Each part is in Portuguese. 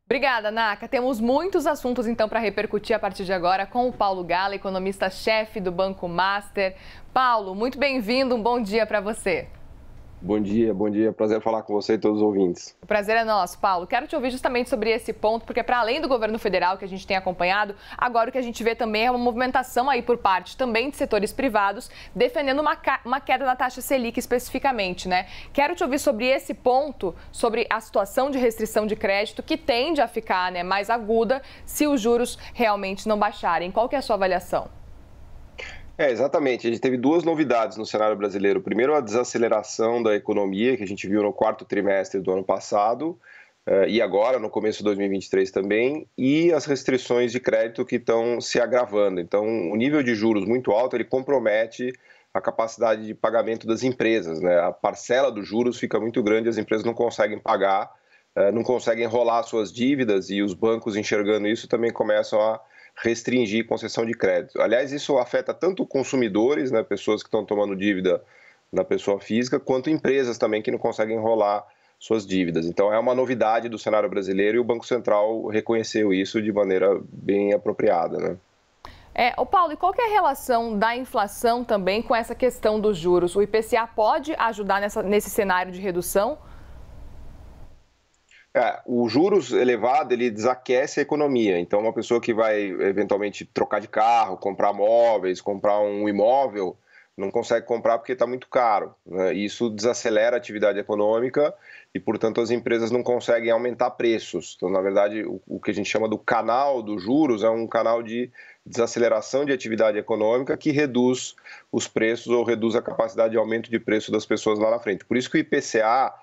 Obrigada, Naka. Temos muitos assuntos então para repercutir a partir de agora com o Paulo Gala, economista-chefe do Banco Master. Paulo, muito bem-vindo, um bom dia para você. Bom dia. Prazer falar com você e todos os ouvintes. O prazer é nosso, Paulo. Quero te ouvir justamente sobre esse ponto, porque para além do governo federal que a gente tem acompanhado, agora o que a gente vê também é uma movimentação aí por parte também de setores privados, defendendo uma queda da taxa Selic especificamente, né? Quero te ouvir sobre esse ponto, sobre a situação de restrição de crédito que tende a ficar, né, mais aguda se os juros realmente não baixarem. Qual que é a sua avaliação? Exatamente. A gente teve duas novidades no cenário brasileiro. Primeiro, a desaceleração da economia, que a gente viu no quarto trimestre do ano passado, e agora, no começo de 2023 também, e as restrições de crédito que estão se agravando. Então, o nível de juros muito alto, ele compromete a capacidade de pagamento das empresas, né? A parcela dos juros fica muito grande, as empresas não conseguem pagar, não conseguem rolar suas dívidas, e os bancos, enxergando isso, também começam a restringir concessão de crédito. Aliás, isso afeta tanto consumidores, né, pessoas que estão tomando dívida na pessoa física, quanto empresas também que não conseguem enrolar suas dívidas. Então, é uma novidade do cenário brasileiro e o Banco Central reconheceu isso de maneira bem apropriada, né? Paulo, e qual que é a relação da inflação também com essa questão dos juros? O IPCA pode ajudar nesse cenário de redução? O juros elevado, ele desaquece a economia. Então, uma pessoa que vai, eventualmente, trocar de carro, comprar móveis, comprar um imóvel, não consegue comprar porque está muito caro, né? Isso desacelera a atividade econômica e, portanto, as empresas não conseguem aumentar preços. Então, na verdade, o que a gente chama do canal dos juros é um canal de desaceleração de atividade econômica que reduz os preços ou reduz a capacidade de aumento de preço das pessoas lá na frente. Por isso que o IPCA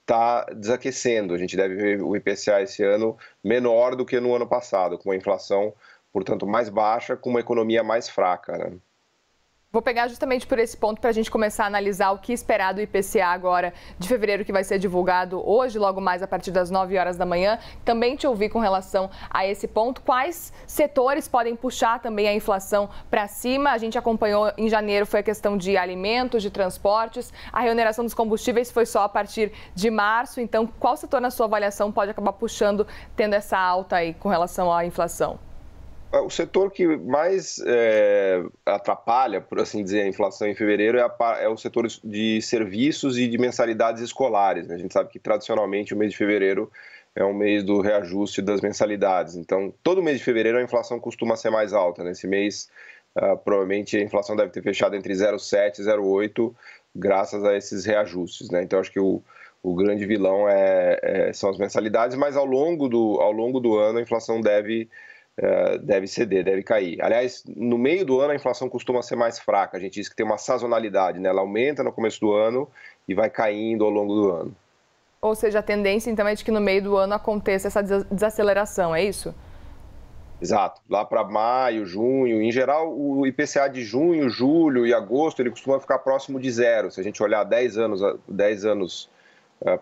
está desaquecendo. A gente deve ver o IPCA esse ano menor do que no ano passado, com uma inflação, portanto, mais baixa, com uma economia mais fraca, né? Vou pegar justamente por esse ponto para a gente começar a analisar o que esperar do IPCA agora de fevereiro, que vai ser divulgado hoje, logo mais a partir das 9 horas da manhã. Também te ouvi com relação a esse ponto. Quais setores podem puxar também a inflação para cima? A gente acompanhou em janeiro, foi a questão de alimentos, de transportes. A reoneração dos combustíveis foi só a partir de março. Então, qual setor, na sua avaliação, pode acabar puxando, tendo essa alta aí com relação à inflação? O setor que mais atrapalha, por assim dizer, a inflação em fevereiro é o setor de serviços e de mensalidades escolares, né? A gente sabe que, tradicionalmente, o mês de fevereiro é um mês do reajuste das mensalidades. Então, todo mês de fevereiro a inflação costuma ser mais alta. Nesse mês, provavelmente, a inflação deve ter fechado entre 0,7 e 0,8, graças a esses reajustes, né? Então, acho que o grande vilão são as mensalidades, mas ao longo do ano a inflação deve ceder, deve cair. Aliás, no meio do ano a inflação costuma ser mais fraca. A gente diz que tem uma sazonalidade, né? Ela aumenta no começo do ano e vai caindo ao longo do ano. Ou seja, a tendência então é de que no meio do ano aconteça essa desaceleração, é isso? Exato. Lá para maio, junho, em geral, o IPCA de junho, julho e agosto, ele costuma ficar próximo de zero. Se a gente olhar 10 anos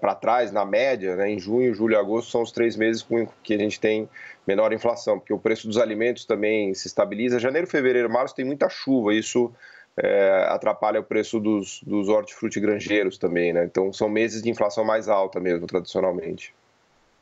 para trás, na média, né, em junho, julho e agosto são os 3 meses com que a gente tem menor inflação, porque o preço dos alimentos também se estabiliza. Janeiro, fevereiro, março tem muita chuva, isso atrapalha o preço dos hortifrutigranjeiros também, né? Então são meses de inflação mais alta mesmo, tradicionalmente.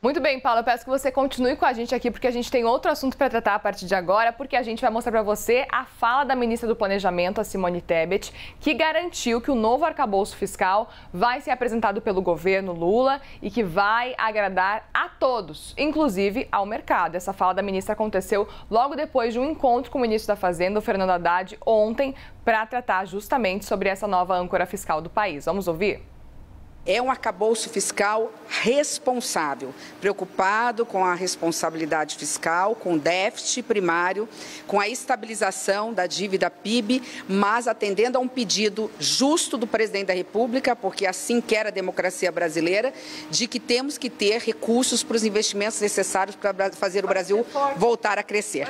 Muito bem, Paulo, eu peço que você continue com a gente aqui, porque a gente tem outro assunto para tratar a partir de agora, porque a gente vai mostrar para você a fala da ministra do Planejamento, a Simone Tebet, que garantiu que o novo arcabouço fiscal vai ser apresentado pelo governo Lula e que vai agradar a todos, inclusive ao mercado. Essa fala da ministra aconteceu logo depois de um encontro com o ministro da Fazenda, o Fernando Haddad, ontem, para tratar justamente sobre essa nova âncora fiscal do país. Vamos ouvir? É um arcabouço fiscal responsável, preocupado com a responsabilidade fiscal, com o déficit primário, com a estabilização da dívida PIB, mas atendendo a um pedido justo do presidente da República, porque assim quer a democracia brasileira, de que temos que ter recursos para os investimentos necessários para fazer o Brasil voltar a crescer.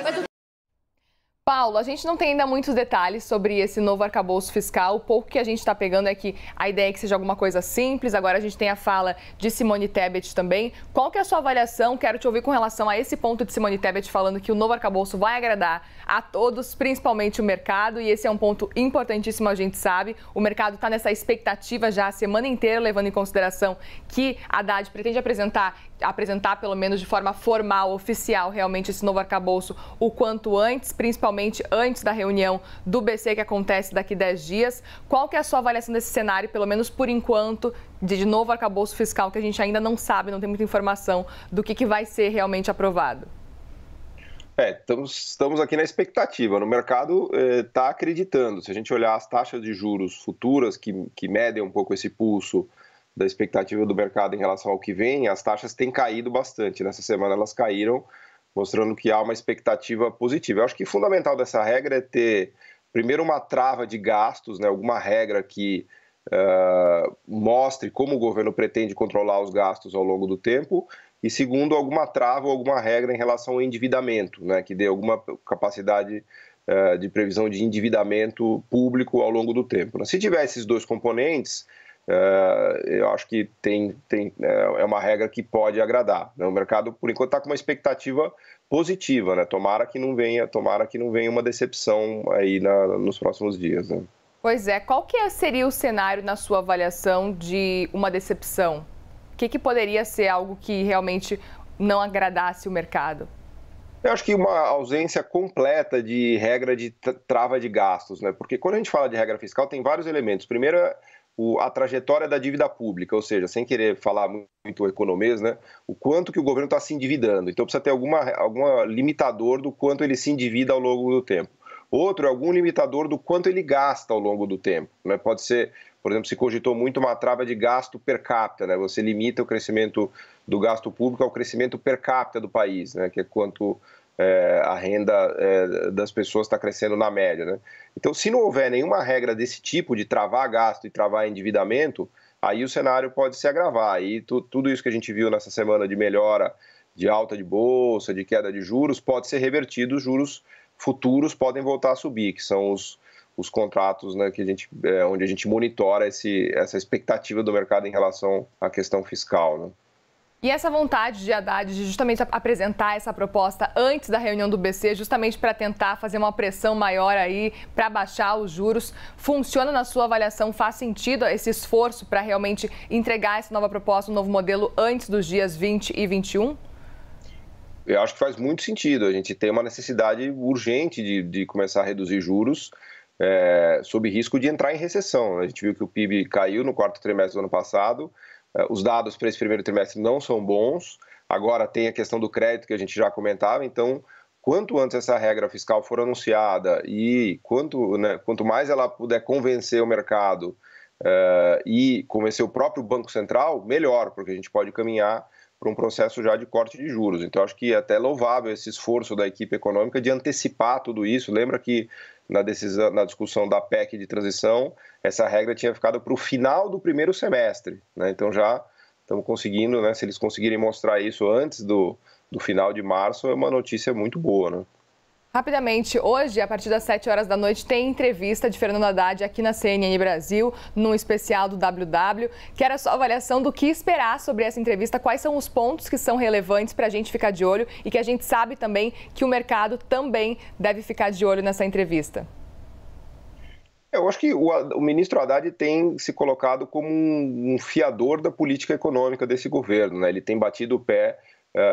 Paulo, a gente não tem ainda muitos detalhes sobre esse novo arcabouço fiscal. O pouco que a gente está pegando é que a ideia é que seja alguma coisa simples. Agora a gente tem a fala de Simone Tebet também. Qual que é a sua avaliação? Quero te ouvir com relação a esse ponto de Simone Tebet falando que o novo arcabouço vai agradar a todos, principalmente o mercado. E esse é um ponto importantíssimo, a gente sabe. O mercado está nessa expectativa já a semana inteira, levando em consideração que Haddad pretende apresentar pelo menos de forma formal, oficial, realmente esse novo arcabouço o quanto antes, principalmente antes da reunião do BC que acontece daqui 10 dias. Qual que é a sua avaliação desse cenário, pelo menos por enquanto, de novo arcabouço fiscal, que a gente ainda não sabe, não tem muita informação do que vai ser realmente aprovado? Estamos aqui na expectativa. No mercado está acreditando. Se a gente olhar as taxas de juros futuras que medem um pouco esse pulso da expectativa do mercado em relação ao que vem, as taxas têm caído bastante. Nessa semana elas caíram, mostrando que há uma expectativa positiva. Eu acho que o fundamental dessa regra é ter, primeiro, uma trava de gastos, né, alguma regra que mostre como o governo pretende controlar os gastos ao longo do tempo, e segundo, alguma trava ou alguma regra em relação ao endividamento, né, que dê alguma capacidade de previsão de endividamento público ao longo do tempo. Se tiver esses dois componentes, eu acho que é uma regra que pode agradar, né? O mercado, por enquanto, está com uma expectativa positiva, né? Tomara que não venha uma decepção aí nos próximos dias, né? Pois é, qual que seria o cenário, na sua avaliação, de uma decepção? O que poderia ser algo que realmente não agradasse o mercado? Eu acho que uma ausência completa de regra de trava de gastos, né? Porque quando a gente fala de regra fiscal, tem vários elementos. Primeiro, a trajetória da dívida pública, ou seja, sem querer falar muito economês, né? O quanto que o governo está se endividando. Então, precisa ter algum limitador do quanto ele se endivida ao longo do tempo. Outro é algum limitador do quanto ele gasta ao longo do tempo, né? Pode ser, por exemplo, se cogitou muito uma trava de gasto per capita, né? Você limita o crescimento do gasto público ao crescimento per capita do país, né? Que é quanto a renda das pessoas está crescendo na média, né? Então, se não houver nenhuma regra desse tipo de travar gasto e travar endividamento, aí o cenário pode se agravar. E tudo isso que a gente viu nessa semana de melhora, de alta de bolsa, de queda de juros, pode ser revertido, os juros futuros podem voltar a subir, que são os contratos, né, onde a gente monitora essa expectativa do mercado em relação à questão fiscal, né? E essa vontade de Haddad de justamente apresentar essa proposta antes da reunião do BC, justamente para tentar fazer uma pressão maior aí, para baixar os juros, funciona na sua avaliação? Faz sentido esse esforço para realmente entregar essa nova proposta, um novo modelo, antes dos dias 20 e 21? Eu acho que faz muito sentido. A gente tem uma necessidade urgente de começar a reduzir juros, sob risco de entrar em recessão. A gente viu que o PIB caiu no quarto trimestre do ano passado. Os dados para esse primeiro trimestre não são bons. Agora tem a questão do crédito que a gente já comentava. Então, quanto antes essa regra fiscal for anunciada e quanto mais ela puder convencer o mercado e convencer o próprio Banco Central, melhor, porque a gente pode caminhar para um processo já de corte de juros. Então, acho que é até louvável esse esforço da equipe econômica de antecipar tudo isso. Lembra que na discussão da PEC de transição, essa regra tinha ficado para o final do primeiro semestre, né? Então já estamos conseguindo, né? Se eles conseguirem mostrar isso antes do final de março, é uma notícia muito boa, né? Rapidamente, hoje, a partir das 7 horas da noite, tem entrevista de Fernando Haddad aqui na CNN Brasil, num especial do WW. Quero a sua avaliação do que esperar sobre essa entrevista, quais são os pontos que são relevantes para a gente ficar de olho e que a gente sabe também que o mercado também deve ficar de olho nessa entrevista. Eu acho que o ministro Haddad tem se colocado como um fiador da política econômica desse governo, né? Ele tem batido o pé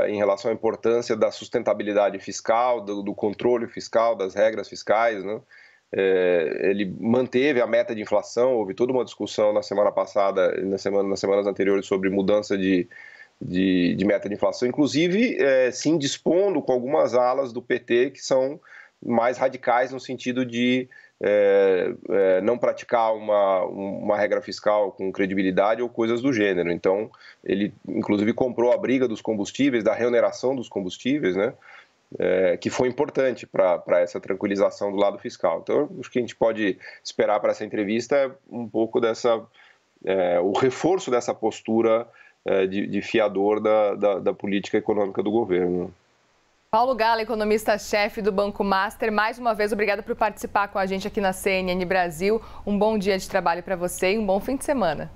em relação à importância da sustentabilidade fiscal, do controle fiscal, das regras fiscais, né? Ele manteve a meta de inflação. Houve toda uma discussão na semana passada e nas semanas anteriores sobre mudança de meta de inflação, inclusive se indispondo com algumas alas do PT que são mais radicais no sentido de não praticar uma regra fiscal com credibilidade ou coisas do gênero. Então, ele inclusive comprou a briga dos combustíveis, da reoneração dos combustíveis, né? Que foi importante para essa tranquilização do lado fiscal. Então, acho que a gente pode esperar para essa entrevista um pouco o reforço dessa postura de fiador da política econômica do governo. Paulo Gala, economista-chefe do Banco Master, mais uma vez, obrigada por participar com a gente aqui na CNN Brasil. Um bom dia de trabalho para você e um bom fim de semana.